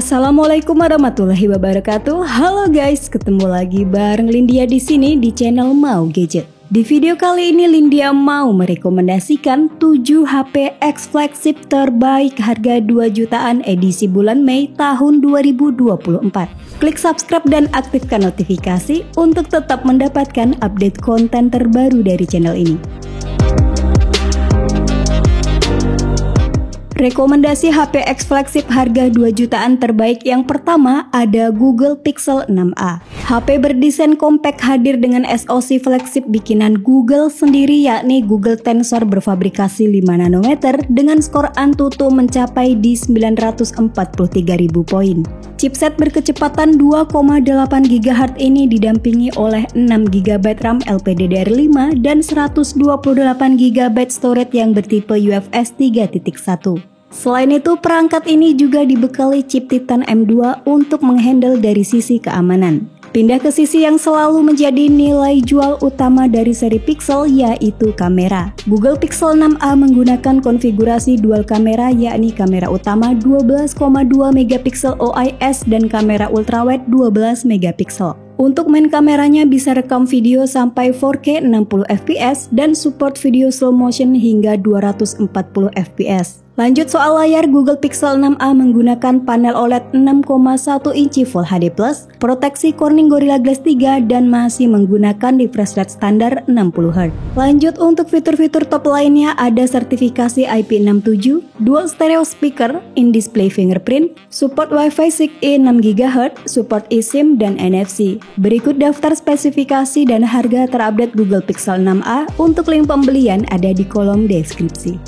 Assalamualaikum warahmatullahi wabarakatuh. Halo guys, ketemu lagi bareng Lindia di sini di channel Mau Gadget. Di video kali ini Lindia mau merekomendasikan 7 HP X flagship terbaik harga 2 jutaan edisi bulan Mei tahun 2024. Klik subscribe dan aktifkan notifikasi untuk tetap mendapatkan update konten terbaru dari channel ini. Rekomendasi HP X flagship harga 2 jutaan terbaik yang pertama ada Google Pixel 6a. HP berdesain compact hadir dengan SoC flagship bikinan Google sendiri yakni Google Tensor berfabrikasi 5 nanometer dengan skor Antutu mencapai di 943.000 poin. Chipset berkecepatan 2,8 GHz ini didampingi oleh 6 GB RAM LPDDR5 dan 128 GB storage yang bertipe UFS 3.1. Selain itu, perangkat ini juga dibekali chip Titan M2 untuk menghandle dari sisi keamanan. Pindah ke sisi yang selalu menjadi nilai jual utama dari seri Pixel yaitu kamera. Google Pixel 6a menggunakan konfigurasi dual kamera yakni kamera utama 12,2 megapiksel OIS dan kamera ultrawide 12 megapiksel. Untuk main kameranya bisa rekam video sampai 4K 60 fps dan support video slow motion hingga 240 fps. Lanjut soal layar, Google Pixel 6a menggunakan panel OLED 6,1 inci Full HD+, proteksi Corning Gorilla Glass 3 dan masih menggunakan refresh rate standar 60Hz. Lanjut untuk fitur-fitur top lainnya ada sertifikasi IP67, dual stereo speaker, in-display fingerprint, support Wi-Fi 6E 6 GHz, support eSIM dan NFC. Berikut daftar spesifikasi dan harga terupdate Google Pixel 6a. Untuk link pembelian ada di kolom deskripsi.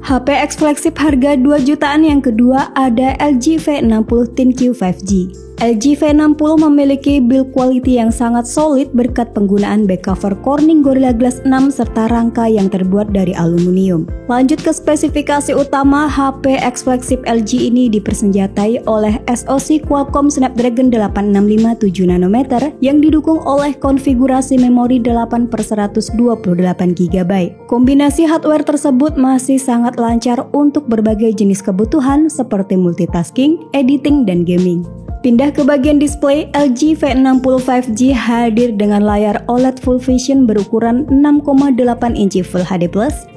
HP X flagship harga 2 jutaan yang kedua ada LG V60 ThinQ 5G. LG V60 memiliki build quality yang sangat solid berkat penggunaan back cover Corning Gorilla Glass 6 serta rangka yang terbuat dari aluminium. Lanjut ke spesifikasi utama, HP X flagship LG ini dipersenjatai oleh SoC Qualcomm Snapdragon 865 7 nanometer yang didukung oleh konfigurasi memori 8/128 GB. Kombinasi hardware tersebut masih sangat lancar untuk berbagai jenis kebutuhan seperti multitasking, editing, dan gaming. Pindah ke bagian display, LG V60 5G hadir dengan layar OLED Full Vision berukuran 6,8 inci Full HD+,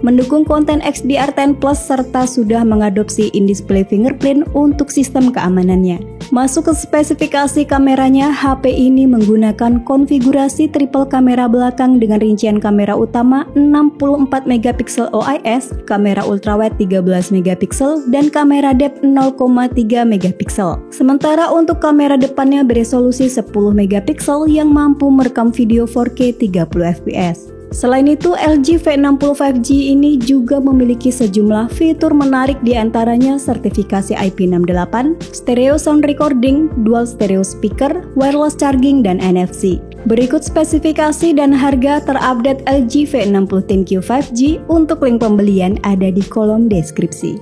mendukung konten XDR10+, serta sudah mengadopsi in-display fingerprint untuk sistem keamanannya. Masuk ke spesifikasi kameranya, HP ini menggunakan konfigurasi triple kamera belakang dengan rincian kamera utama 64 megapiksel OIS, kamera ultrawide 13 megapiksel, dan kamera depth 0,3 megapiksel. Sementara untuk kamera depannya beresolusi 10 megapiksel yang mampu merekam video 4K 30 fps. Selain itu, LG V60 5G ini juga memiliki sejumlah fitur menarik diantaranya sertifikasi IP68, stereo sound recording, dual stereo speaker, wireless charging, dan NFC. Berikut spesifikasi dan harga terupdate LG V60 ThinQ 5G. Untuk link pembelian ada di kolom deskripsi.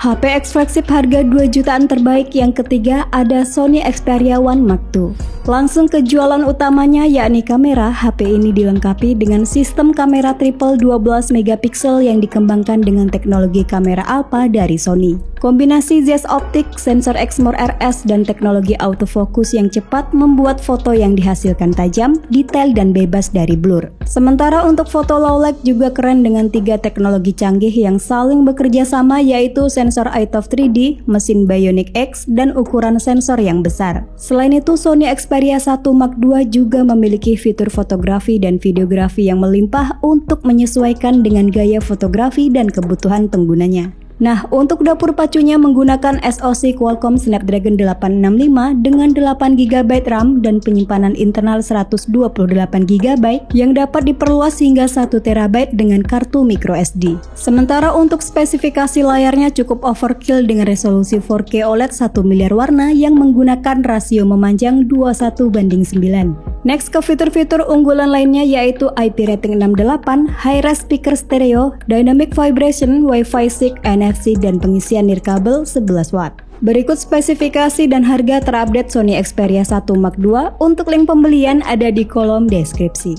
HP X flagship harga 2 jutaan terbaik yang ketiga ada Sony Xperia 1 Mark II. Langsung ke jualan utamanya yakni kamera, HP ini dilengkapi dengan sistem kamera triple 12 megapiksel yang dikembangkan dengan teknologi kamera alpha dari Sony. Kombinasi Z optik, sensor Exmor RS, dan teknologi autofocus yang cepat membuat foto yang dihasilkan tajam, detail, dan bebas dari blur. Sementara untuk foto low light juga keren dengan 3 teknologi canggih yang saling bekerja sama yaitu sensor iToF 3D, mesin Bionic X, dan ukuran sensor yang besar. Selain itu, Sony Xperia 1 Mark II juga memiliki fitur fotografi dan videografi yang melimpah untuk menyesuaikan dengan gaya fotografi dan kebutuhan penggunanya. Nah, untuk dapur pacunya menggunakan SoC Qualcomm Snapdragon 865 dengan 8GB RAM dan penyimpanan internal 128GB yang dapat diperluas hingga 1TB dengan kartu microSD. Sementara untuk spesifikasi layarnya cukup overkill dengan resolusi 4K OLED 1 miliar warna yang menggunakan rasio memanjang 21:9. Next ke fitur-fitur unggulan lainnya yaitu IP rating 68, high-res speaker stereo, dynamic vibration, Wi-Fi 6, NFC, dan pengisian nirkabel 11 watt. Berikut spesifikasi dan harga terupdate Sony Xperia 1 Mark II. Untuk link pembelian ada di kolom deskripsi.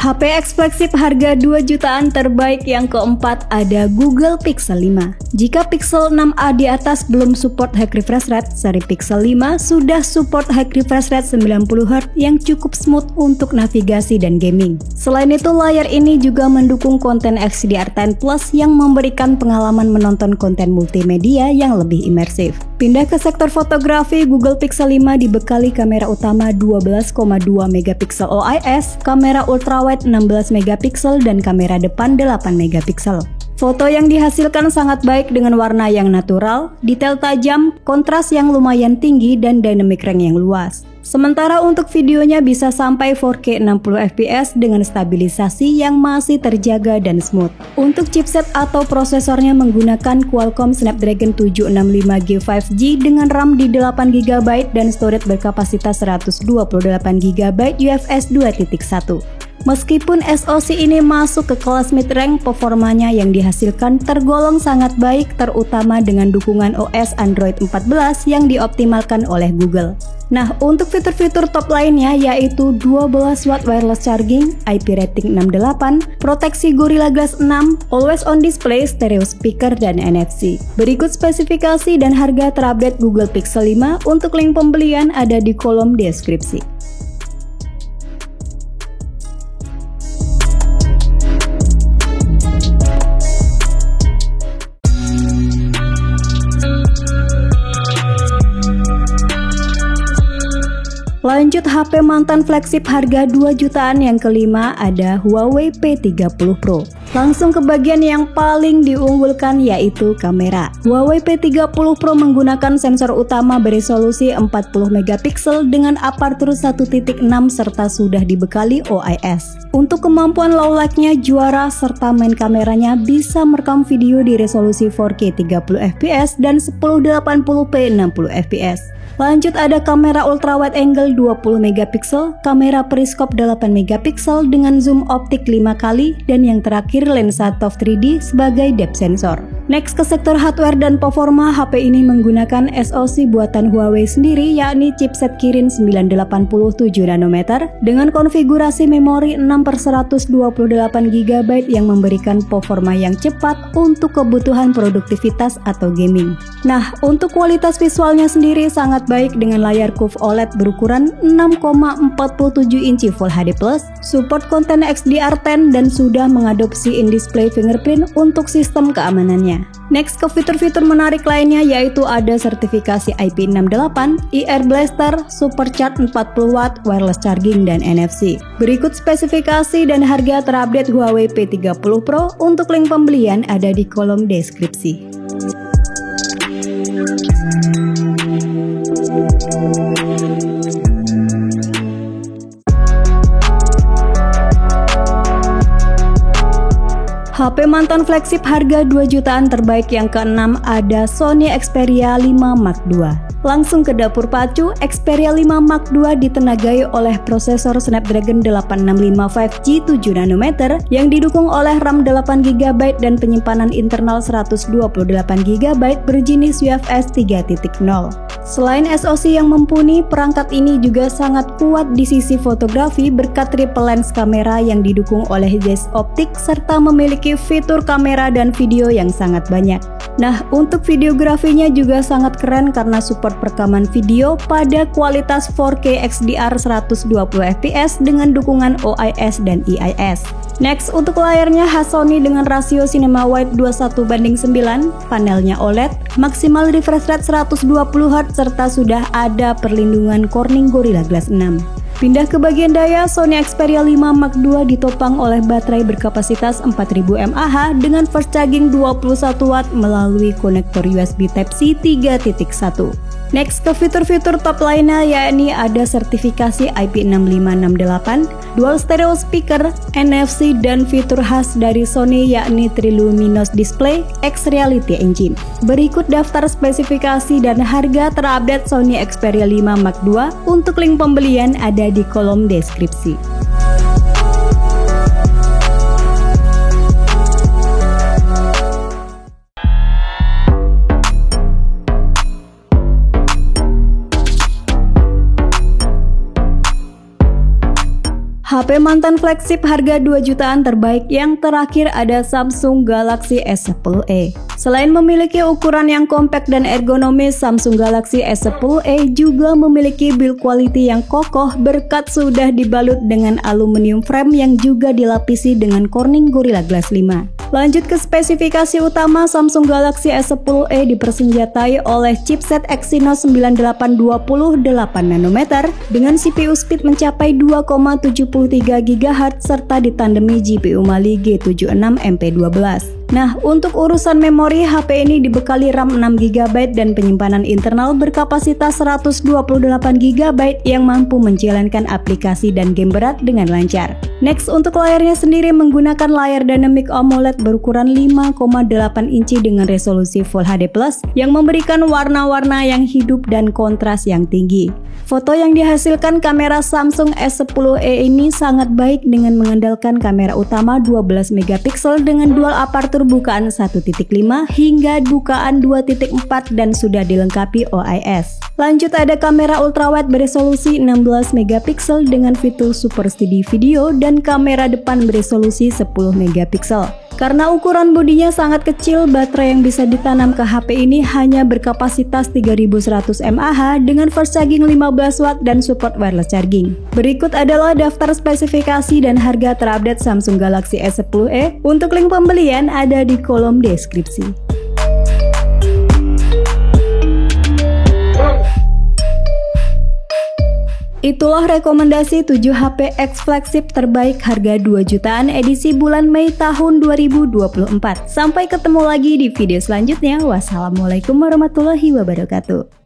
HP X flagship harga 2 jutaan terbaik yang keempat ada Google Pixel 5. Jika Pixel 6a di atas belum support high refresh rate, seri Pixel 5 sudah support high refresh rate 90Hz yang cukup smooth untuk navigasi dan gaming. Selain itu, layar ini juga mendukung konten HDR10 Plus yang memberikan pengalaman menonton konten multimedia yang lebih imersif. Pindah ke sektor fotografi, Google Pixel 5 dibekali kamera utama 12,2 megapiksel OIS, kamera ultrawide 16 megapiksel dan kamera depan 8 megapiksel. Foto yang dihasilkan sangat baik dengan warna yang natural, detail tajam, kontras yang lumayan tinggi dan dynamic range yang luas. Sementara untuk videonya bisa sampai 4K 60fps dengan stabilisasi yang masih terjaga dan smooth. Untuk chipset atau prosesornya menggunakan Qualcomm Snapdragon 765G 5G dengan RAM di 8GB dan storage berkapasitas 128GB UFS 2.1. Meskipun SoC ini masuk ke kelas mid-range, performanya yang dihasilkan tergolong sangat baik, terutama dengan dukungan OS Android 14 yang dioptimalkan oleh Google. Nah, untuk fitur-fitur top lainnya yaitu 12 watt wireless charging, IP rating 68, proteksi Gorilla Glass 6, always on display, stereo speaker, dan NFC. Berikut spesifikasi dan harga terupdate Google Pixel 5. Untuk link pembelian ada di kolom deskripsi. Lanjut HP mantan flagship harga 2 jutaan yang kelima ada Huawei P30 Pro. Langsung ke bagian yang paling diunggulkan yaitu kamera. Huawei P30 Pro menggunakan sensor utama beresolusi 40 megapiksel dengan aperture 1.6 serta sudah dibekali OIS. Untuk kemampuan low light-nya juara serta main kameranya bisa merekam video di resolusi 4K 30fps dan 1080p 60fps. Lanjut ada kamera ultra wide angle 20 megapiksel, kamera periskop 8 megapiksel dengan zoom optik 5 kali, dan yang terakhir lensa ToF 3D sebagai depth sensor. Next ke sektor hardware dan performa, HP ini menggunakan SoC buatan Huawei sendiri yakni chipset Kirin 987nm dengan konfigurasi memori 6/128GB yang memberikan performa yang cepat untuk kebutuhan produktivitas atau gaming. Nah, untuk kualitas visualnya sendiri sangat baik dengan layar Curve OLED berukuran 6,47 inci Full HD+, support konten HDR10 dan sudah mengadopsi in-display fingerprint untuk sistem keamanannya. Next ke fitur-fitur menarik lainnya yaitu ada sertifikasi IP68, IR Blaster, Supercharge 40 watt, wireless charging, dan NFC. Berikut spesifikasi dan harga terupdate Huawei P30 Pro. Untuk link pembelian ada di kolom deskripsi. HP mantan flagship harga 2 jutaan terbaik yang keenam ada Sony Xperia 5 Mark II. Langsung ke dapur pacu, Xperia 5 Mark II ditenagai oleh prosesor Snapdragon 865 5G 7nm yang didukung oleh RAM 8GB dan penyimpanan internal 128GB berjenis UFS 3.0. Selain SoC yang mumpuni, perangkat ini juga sangat kuat di sisi fotografi berkat triple lens kamera yang didukung oleh Zeiss optik serta memiliki fitur kamera dan video yang sangat banyak. Nah, untuk videografinya juga sangat keren karena support perekaman video pada kualitas 4K HDR 120fps dengan dukungan OIS dan IIS. Next, untuk layarnya khas Sony dengan rasio cinema wide 21:9, panelnya OLED, maksimal refresh rate 120Hz serta sudah ada perlindungan Corning Gorilla Glass 6. Pindah ke bagian daya, Sony Xperia 5 Mark II ditopang oleh baterai berkapasitas 4000 mAh dengan fast charging 21W melalui konektor USB Type-C 3.1. Next ke fitur-fitur top lainnya, yakni ada sertifikasi IP6568, dual stereo speaker, NFC, dan fitur khas dari Sony yakni Triluminous Display, X Reality Engine. Berikut daftar spesifikasi dan harga terupdate Sony Xperia 5 Mark II. Untuk link pembelian ada di kolom deskripsi. HP mantan flagship harga 2 jutaan terbaik yang terakhir ada Samsung Galaxy S10e. Selain memiliki ukuran yang compact dan ergonomis, Samsung Galaxy S10e juga memiliki build quality yang kokoh berkat sudah dibalut dengan aluminium frame yang juga dilapisi dengan Corning Gorilla Glass 5. Lanjut ke spesifikasi utama, Samsung Galaxy S10e dipersenjatai oleh chipset Exynos 9820 8nm dengan CPU speed mencapai 2,73 GHz serta ditandemi GPU Mali G76 MP12. Nah, untuk urusan memori, HP ini dibekali RAM 6GB dan penyimpanan internal berkapasitas 128GB yang mampu menjalankan aplikasi dan game berat dengan lancar. Next, untuk layarnya sendiri menggunakan layar Dynamic AMOLED berukuran 5,8 inci dengan resolusi Full HD+ yang memberikan warna-warna yang hidup dan kontras yang tinggi. Foto yang dihasilkan kamera Samsung S10e ini sangat baik dengan mengandalkan kamera utama 12MP dengan dual aperture bukaan 1.5 hingga bukaan 2.4 dan sudah dilengkapi OIS. Lanjut ada kamera ultrawide beresolusi 16MP dengan fitur Super Steady Video dan kamera depan beresolusi 10MP. Karena ukuran bodinya sangat kecil, baterai yang bisa ditanam ke HP ini hanya berkapasitas 3100 mAh dengan fast charging 15W dan support wireless charging. Berikut adalah daftar spesifikasi dan harga terupdate Samsung Galaxy S10e. Untuk link pembelian ada di kolom deskripsi. Itulah rekomendasi 7 HP X flagship terbaik harga 2 jutaan edisi bulan Mei tahun 2024. Sampai ketemu lagi di video selanjutnya. Wassalamualaikum warahmatullahi wabarakatuh.